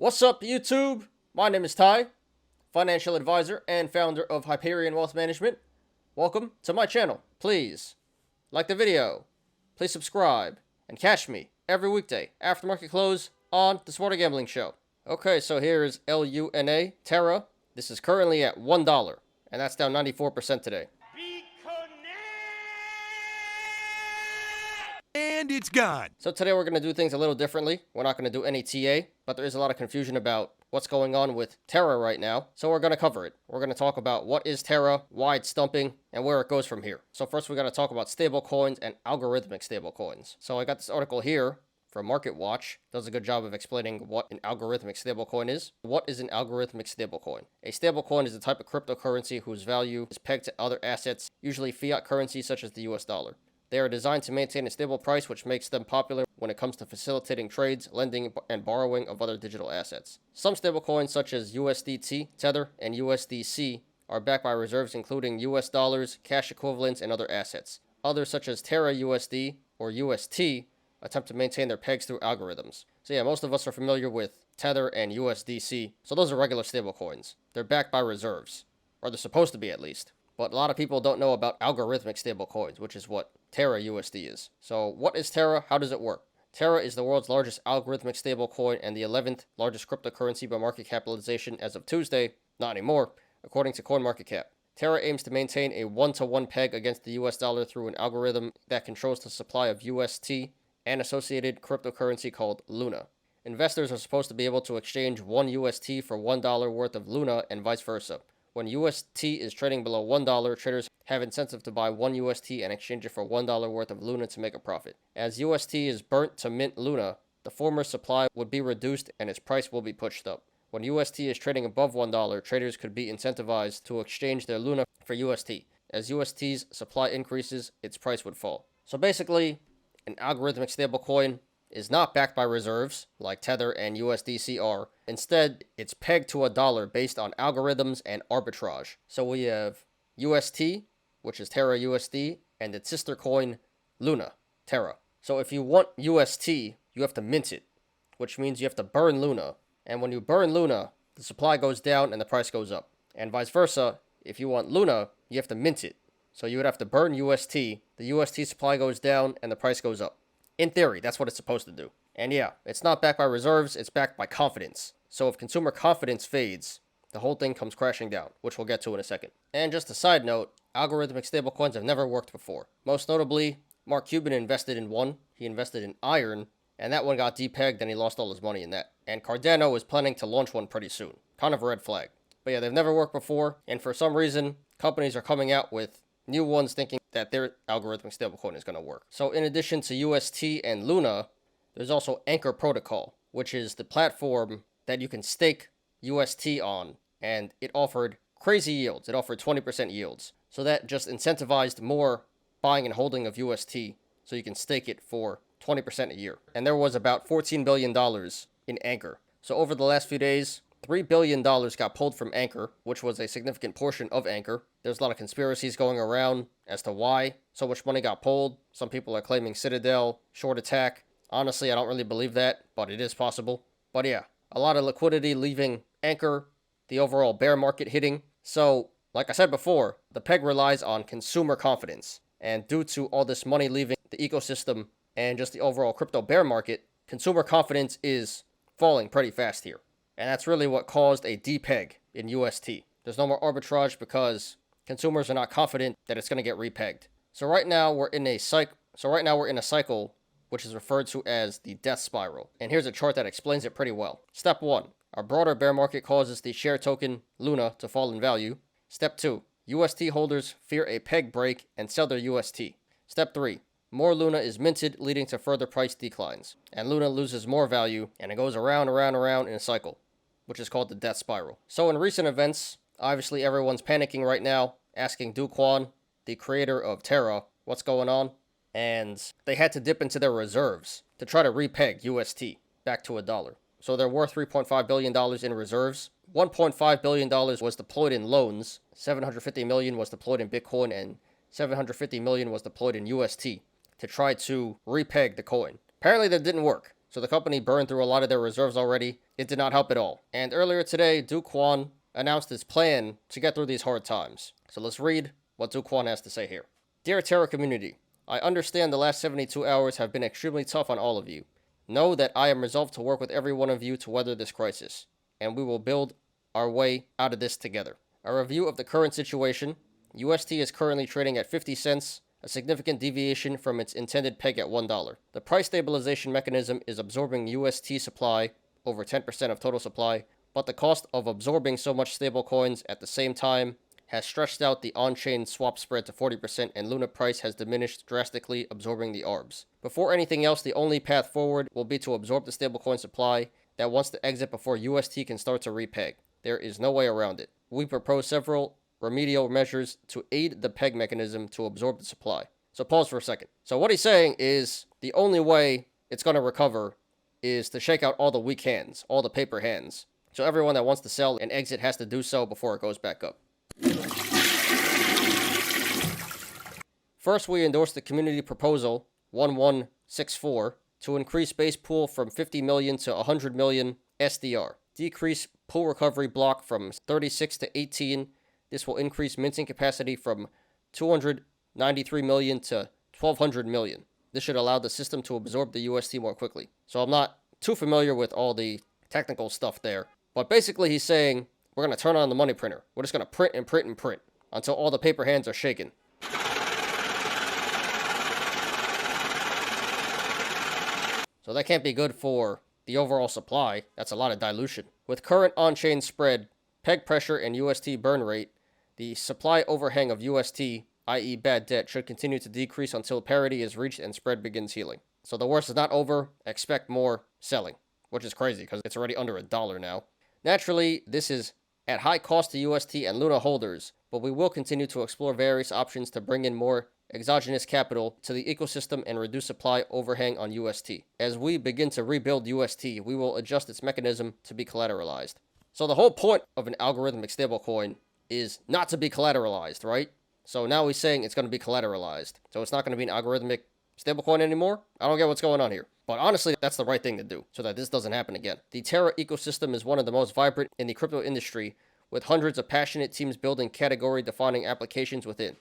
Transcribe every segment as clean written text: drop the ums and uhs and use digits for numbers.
What's up, YouTube? My name is Ty, financial advisor and founder of Hyperion Wealth Management. Welcome to my channel. Please like the video, please subscribe, and catch me every weekday after market close on the Smarter Gambling Show. Okay, so here is LUNA, Terra. This is currently at $1, and that's down 94% today. And it's gone. So today we're going to do things a little differently. We're not going to do any TA, but there is a lot of confusion about what's going on with Terra right now. So we're going to cover it. We're going to talk about what is Terra, why it's dumping, and where it goes from here. So first we're going to talk about stable coins and algorithmic stable coins. So I got this article here from Market Watch. Does a good job of explaining what an algorithmic stablecoin is. What is an algorithmic stablecoin? A stablecoin is a type of cryptocurrency whose value is pegged to other assets, usually fiat currency such as the US dollar. They are designed to maintain a stable price, which makes them popular when it comes to facilitating trades, lending, and borrowing of other digital assets. Some stablecoins, such as USDT, Tether, and USDC, are backed by reserves including US dollars, cash equivalents, and other assets. Others, such as TerraUSD or UST, attempt to maintain their pegs through algorithms. So yeah, most of us are familiar with Tether and USDC, so those are regular stablecoins. They're backed by reserves, or they're supposed to be at least. But a lot of people don't know about algorithmic stablecoins, which is what TerraUSD is. So what is Terra? How does it work? Terra is the world's largest algorithmic stablecoin and the 11th largest cryptocurrency by market capitalization as of Tuesday, not anymore, according to CoinMarketCap. Terra aims to maintain a one-to-one peg against the US dollar through an algorithm that controls the supply of UST and associated cryptocurrency called Luna. Investors are supposed to be able to exchange one UST for $1 worth of Luna and vice versa. When UST is trading below $1, traders have incentive to buy one UST and exchange it for $1 worth of Luna to make a profit. As UST is burnt to mint Luna, the former supply would be reduced and its price will be pushed up. When UST is trading above $1, traders could be incentivized to exchange their Luna for UST. As UST's supply increases, its price would fall. So basically, an algorithmic stablecoin is not backed by reserves like Tether and USDC are. Instead, it's pegged to $1 based on algorithms and arbitrage. So we have UST, which is TerraUSD, and its sister coin, Luna, Terra. So if you want UST, you have to mint it, which means you have to burn Luna. And when you burn Luna, the supply goes down and the price goes up. And vice versa, if you want Luna, you have to mint it. So you would have to burn UST, the UST supply goes down and the price goes up. In theory, that's what it's supposed to do. And yeah, it's not backed by reserves, it's backed by confidence. So if consumer confidence fades, the whole thing comes crashing down, which we'll get to in a second. And just a side note, algorithmic stablecoins have never worked before. Most notably, Mark Cuban invested in one. He invested in Iron, and that one got depegged and he lost all his money in that. And Cardano is planning to launch one pretty soon. Kind of a red flag. But yeah, they've never worked before, and for some reason, companies are coming out with new ones thinking that their algorithmic stablecoin is going to work. So in addition to UST and Luna, there's also Anchor Protocol, which is the platform that you can stake UST on, and it offered crazy yields. It offered 20% yields. So that just incentivized more buying and holding of UST, so you can stake it for 20% a year. And there was about $14 billion in Anchor. So over the last few days, $3 billion got pulled from Anchor, which was a significant portion of Anchor. There's a lot of conspiracies going around as to why so much money got pulled. Some people are claiming Citadel, short attack. Honestly, I don't really believe that, but it is possible. But yeah, a lot of liquidity leaving Anchor, the overall bear market hitting. So, like I said before, the peg relies on consumer confidence. And due to all this money leaving the ecosystem and just the overall crypto bear market, consumer confidence is falling pretty fast here. And that's really what caused a depeg in UST. There's no more arbitrage because consumers are not confident that it's going to get repegged. So right now we're in a cycle which is referred to as the death spiral. And here's a chart that explains it pretty well. Step 1, a broader bear market causes the share token Luna to fall in value. Step 2, UST holders fear a peg break and sell their UST. Step 3, more Luna is minted, leading to further price declines. And Luna loses more value, and it goes around in a cycle, which is called the death spiral. So in recent events, obviously everyone's panicking right now, asking Do Kwon, the creator of Terra, what's going on? And they had to dip into their reserves to try to repeg UST back to $1. So they're worth $3.5 billion in reserves. $1.5 billion was deployed in loans, $750 million was deployed in Bitcoin, and $750 million was deployed in UST to try to repeg the coin. Apparently that didn't work. So the company burned through a lot of their reserves already. It did not help at all. And earlier today, Do Kwon announced his plan to get through these hard times. So let's read what Do Kwon has to say here. Dear Terra community, I understand the last 72 hours have been extremely tough on all of you. Know that I am resolved to work with every one of you to weather this crisis, and we will build our way out of this together. A review of the current situation. UST is currently trading at 50 cents, a significant deviation from its intended peg at $1. The price stabilization mechanism is absorbing UST supply, over 10% of total supply, but the cost of absorbing so much stablecoins at the same time has stretched out the on-chain swap spread to 40% and Luna price has diminished drastically, absorbing the ARBs. Before anything else, the only path forward will be to absorb the stablecoin supply that wants to exit before UST can start to repeg. There is no way around it. We propose several remedial measures to aid the peg mechanism to absorb the supply. So pause for a second. So what he's saying is the only way it's going to recover is to shake out all the weak hands, all the paper hands. So everyone that wants to sell and exit has to do so before it goes back up. First, we endorse the community proposal 1164 to increase base pool from 50 million to 100 million SDR. Decrease pool recovery block from 36 to 18. This will increase minting capacity from 293 million to 1200 million. This should allow the system to absorb the UST more quickly. So I'm not too familiar with all the technical stuff there. But basically he's saying we're going to turn on the money printer. We're just going to print and print and print until all the paper hands are shaken. So that can't be good for the overall supply. That's a lot of dilution. With current on-chain spread, peg pressure, and UST burn rate, the supply overhang of UST, i.e. bad debt, should continue to decrease until parity is reached and spread begins healing. So the worst is not over. Expect more selling, which is crazy because it's already under $1 now. Naturally, this is at high cost to UST and Luna holders, but we will continue to explore various options to bring in more exogenous capital to the ecosystem and reduce supply overhang on UST. As we begin to rebuild UST, we will adjust its mechanism to be collateralized. So the whole point of an algorithmic stablecoin is not to be collateralized, right? So now he's saying it's going to be collateralized. So it's not going to be an algorithmic stablecoin anymore? I don't get what's going on here. But honestly, that's the right thing to do so that this doesn't happen again. The Terra ecosystem is one of the most vibrant in the crypto industry, with hundreds of passionate teams building category-defining applications within.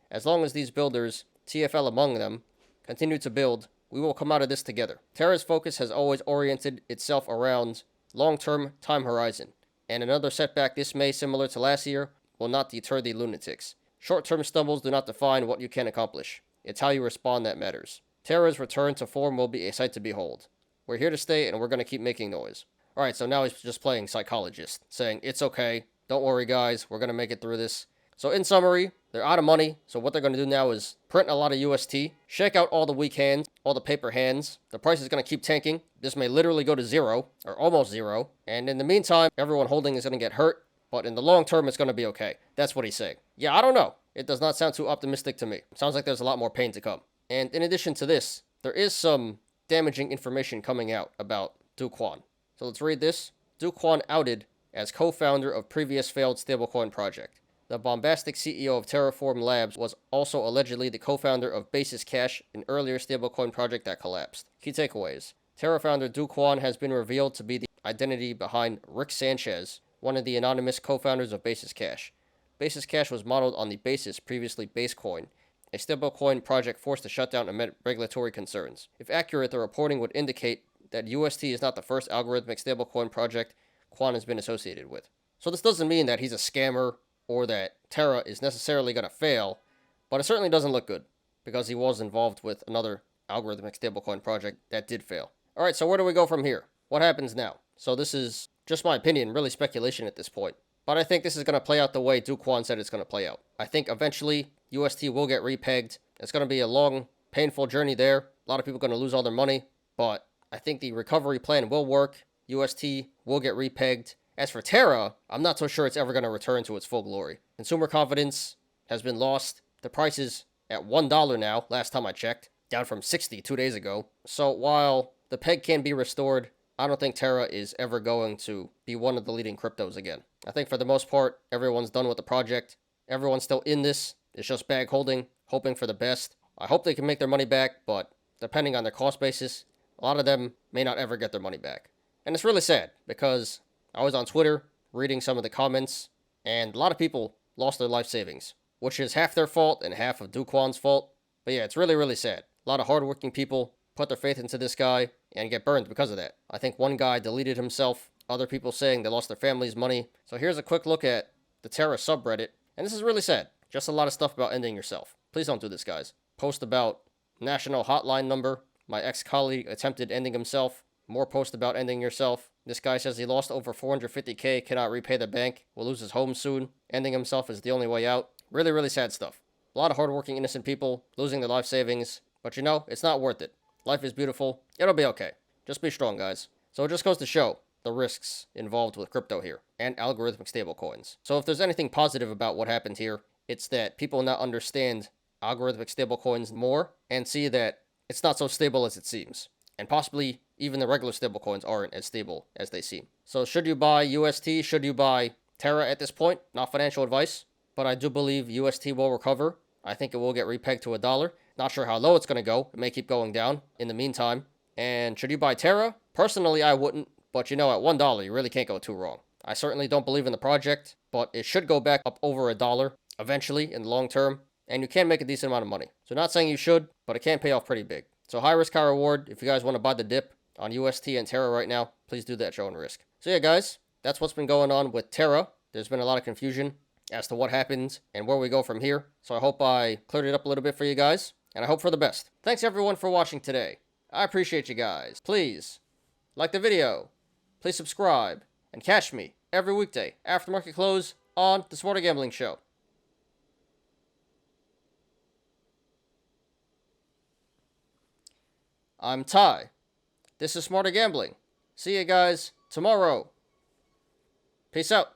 As long as these builders, TFL among them, continue to build, we will come out of this together. Terra's focus has always oriented itself around long-term time horizon, and another setback this May, similar to last year, will not deter the lunatics. Short-term stumbles do not define what you can accomplish. It's how you respond that matters. Terra's return to form will be a sight to behold. We're here to stay, and we're going to keep making noise. Alright, so now he's just playing psychologist, saying, it's okay, don't worry guys, we're going to make it through this. So in summary, they're out of money, so what they're going to do now is print a lot of UST, shake out all the weak hands, all the paper hands. The price is going to keep tanking. This may literally go to zero, or almost zero, and in the meantime, everyone holding is going to get hurt, but in the long term, it's going to be okay. That's what he's saying. Yeah, I don't know. It does not sound too optimistic to me. Sounds like there's a lot more pain to come. And in addition to this, there is some damaging information coming out about Do Kwon. So let's read this. Do Kwon outed as co-founder of previous failed stablecoin project. The bombastic CEO of Terraform Labs was also allegedly the co-founder of Basis Cash, an earlier stablecoin project that collapsed. Key takeaways. Terra founder Do Kwon has been revealed to be the identity behind Rick Sanchez, one of the anonymous co-founders of Basis Cash. Basis Cash was modeled on the Basis, previously Basecoin, a stablecoin project forced to shut down amid regulatory concerns. If accurate, the reporting would indicate that UST is not the first algorithmic stablecoin project Kwon has been associated with. So this doesn't mean that he's a scammer or that Terra is necessarily going to fail, but it certainly doesn't look good because he was involved with another algorithmic stablecoin project that did fail. All right, so where do we go from here? What happens now? So this is just my opinion, really speculation at this point. But I think this is going to play out the way Do Kwon said it's going to play out. I think eventually UST will get repegged. It's going to be a long, painful journey there. A lot of people are going to lose all their money, but I think the recovery plan will work. UST will get repegged. As for Terra, I'm not so sure it's ever going to return to its full glory. Consumer confidence has been lost. The price is at $1 now, last time I checked, down from 60 2 days ago. So while the peg can be restored, I don't think Terra is ever going to be one of the leading cryptos again. I think for the most part, everyone's done with the project. Everyone's still in this. It's just bag holding, hoping for the best. I hope they can make their money back, but depending on their cost basis, a lot of them may not ever get their money back. And it's really sad because I was on Twitter reading some of the comments, and a lot of people lost their life savings, which is half their fault and half of Duquan's fault. But yeah, it's really, really sad. A lot of hardworking people put their faith into this guy and get burned because of that. I think one guy deleted himself, other people saying they lost their family's money. So here's a quick look at the Terra subreddit, and this is really sad. Just a lot of stuff about ending yourself. Please don't do this, guys. Post about national hotline number. My ex-colleague attempted ending himself. More posts about ending yourself. This guy says he lost over 450K, cannot repay the bank, will lose his home soon. Ending himself is the only way out. Really, really sad stuff. A lot of hardworking, innocent people losing their life savings. But you know, it's not worth it. Life is beautiful. It'll be okay. Just be strong, guys. So it just goes to show the risks involved with crypto here and algorithmic stablecoins. So if there's anything positive about what happened here, it's that people now understand algorithmic stablecoins more and see that it's not so stable as it seems. And possibly even the regular stablecoins aren't as stable as they seem. So should you buy UST? Should you buy Terra at this point? Not financial advice, but I do believe UST will recover. I think it will get repegged to $1. Not sure how low it's going to go. It may keep going down in the meantime. And should you buy Terra? Personally, I wouldn't. But you know, at $1, you really can't go too wrong. I certainly don't believe in the project, but it should go back up over $1 eventually in the long term. And you can make a decent amount of money. So not saying you should, but it can pay off pretty big. So high risk, high reward. If you guys want to buy the dip on UST and Terra right now, please do that at your own risk. So yeah, guys, that's what's been going on with Terra. There's been a lot of confusion as to what happens and where we go from here. So I hope I cleared it up a little bit for you guys, and I hope for the best. Thanks everyone for watching today. I appreciate you guys. Please like the video, please subscribe, and catch me every weekday after market close on the Smarter Gambling Show. I'm Ty. This is Smarter Gambling. See you guys tomorrow. Peace out.